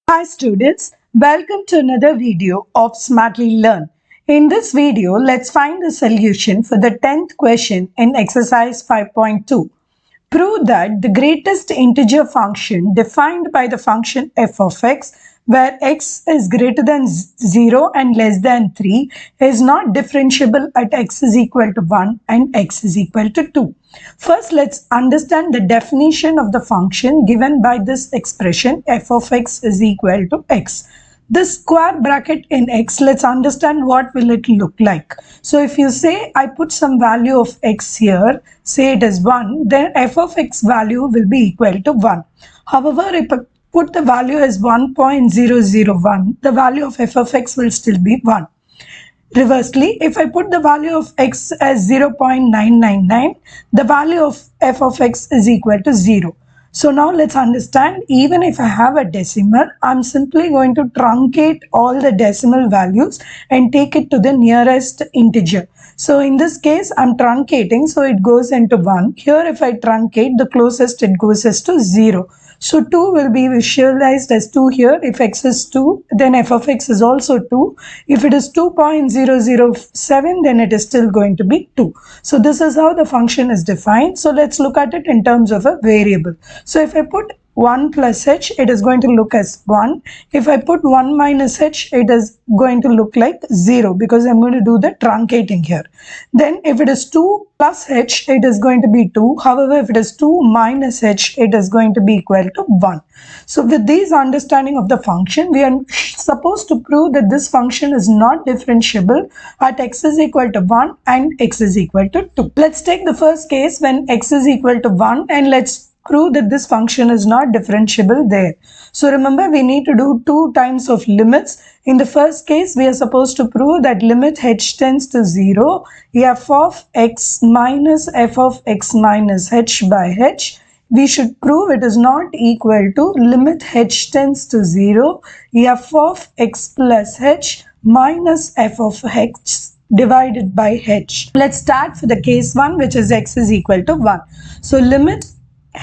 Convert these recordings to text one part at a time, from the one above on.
Hi students, welcome to another video of Smartly Learn. In this video, let's find the solution for the 10th question in exercise 5.2. Prove that the greatest integer function defined by the function f of x, where x is greater than 0 and less than 3, is not differentiable at x is equal to 1 and x is equal to 2. First, let's understand the definition of the function given by this expression f of x is equal to x. This square bracket in x, let's understand what will it look like. So if you say I put some value of x here, say it is 1, then f of x value will be equal to 1. However, if I put the value as 1.001, the value of f of x will still be 1. Reversely, if I put the value of x as 0.999, the value of f of x is equal to 0. So now let's understand, even if I have a decimal, I'm simply going to truncate all the decimal values and take it to the nearest integer. So in this case, I'm truncating, so it goes into 1. Here, if I truncate, the closest it goes is to 0. So 2 will be visualized as 2 here. If x is 2, then f of x is also 2. If it is 2.007, then it is still going to be 2. So this is how the function is defined. So let's look at it in terms of a variable. So if I put 1 plus h, it is going to look as 1. If I put 1 minus h, it is going to look like 0 because I'm going to do the truncating here. Then if it is 2 plus h, it is going to be 2. However, if it is 2 minus h, it is going to be equal to 1. So with this understanding of the function, we are supposed to prove that this function is not differentiable at x is equal to 1 and x is equal to 2. Let's take the first case when x is equal to 1 and let's prove that this function is not differentiable there. So remember, we need to do two times of limits. In the first case, we are supposed to prove that limit h tends to 0, f of x minus f of x minus h by h. We should prove it is not equal to limit h tends to 0, f of x plus h minus f of x divided by h. Let's start for the case 1, which is x is equal to 1. So limit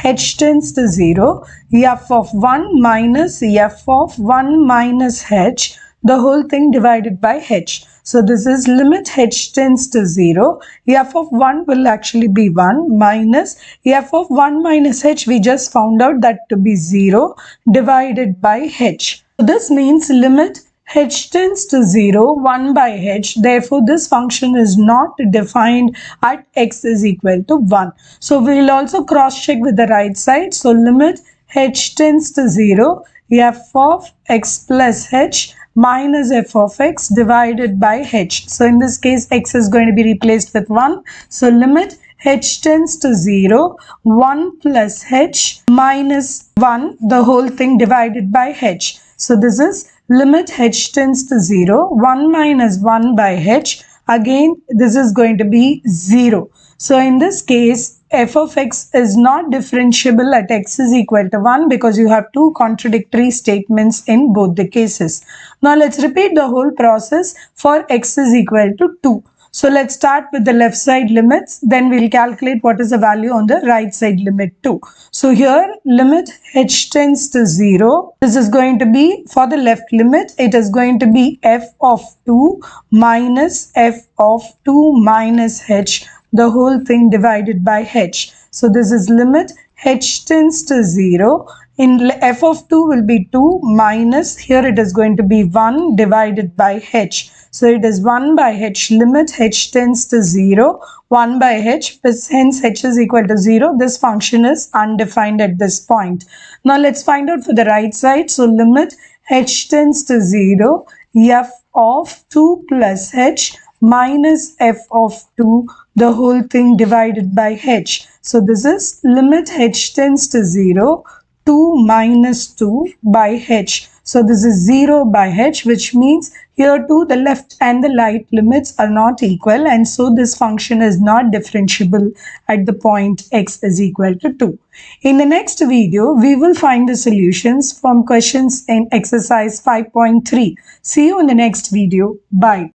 h tends to 0, f of 1 minus f of 1 minus h, the whole thing divided by h. So this is limit h tends to 0, f of 1 will actually be 1 minus f of 1 minus h, we just found out that to be 0 divided by h. So this means limit h tends to 0, 1 by h. Therefore, this function is not defined at x is equal to 1. So, we will also cross-check with the right side. So, limit h tends to 0, f of x plus h minus f of x divided by h. So, in this case, x is going to be replaced with 1. So, limit h tends to 0, 1 plus h minus 1, the whole thing divided by h. So, this is limit h tends to 0, 1 minus 1 by h. Again, this is going to be 0. So, in this case, f of x is not differentiable at x is equal to 1 because you have two contradictory statements in both the cases. Now, let's repeat the whole process for x is equal to 2. So let's start with the left side limits, then we'll calculate what is the value on the right side limit too. So here limit h tends to 0, this is going to be for the left limit, it is going to be f of 2 minus f of 2 minus h, the whole thing divided by h. So this is limit h tends to 0. In f of 2 will be 2 minus, here it is going to be 1 divided by h. So it is 1 by h, limit h tends to 0, 1 by h, hence h is equal to 0. This function is undefined at this point. Now let's find out for the right side. So limit h tends to 0, f of 2 plus h minus f of 2, the whole thing divided by h. So this is limit h tends to 0, 2 minus 2 by h. So this is 0 by h, which means here too the left and the right limits are not equal, and so this function is not differentiable at the point x is equal to 2. In the next video, we will find the solutions from questions in exercise 5.3. See you in the next video. Bye.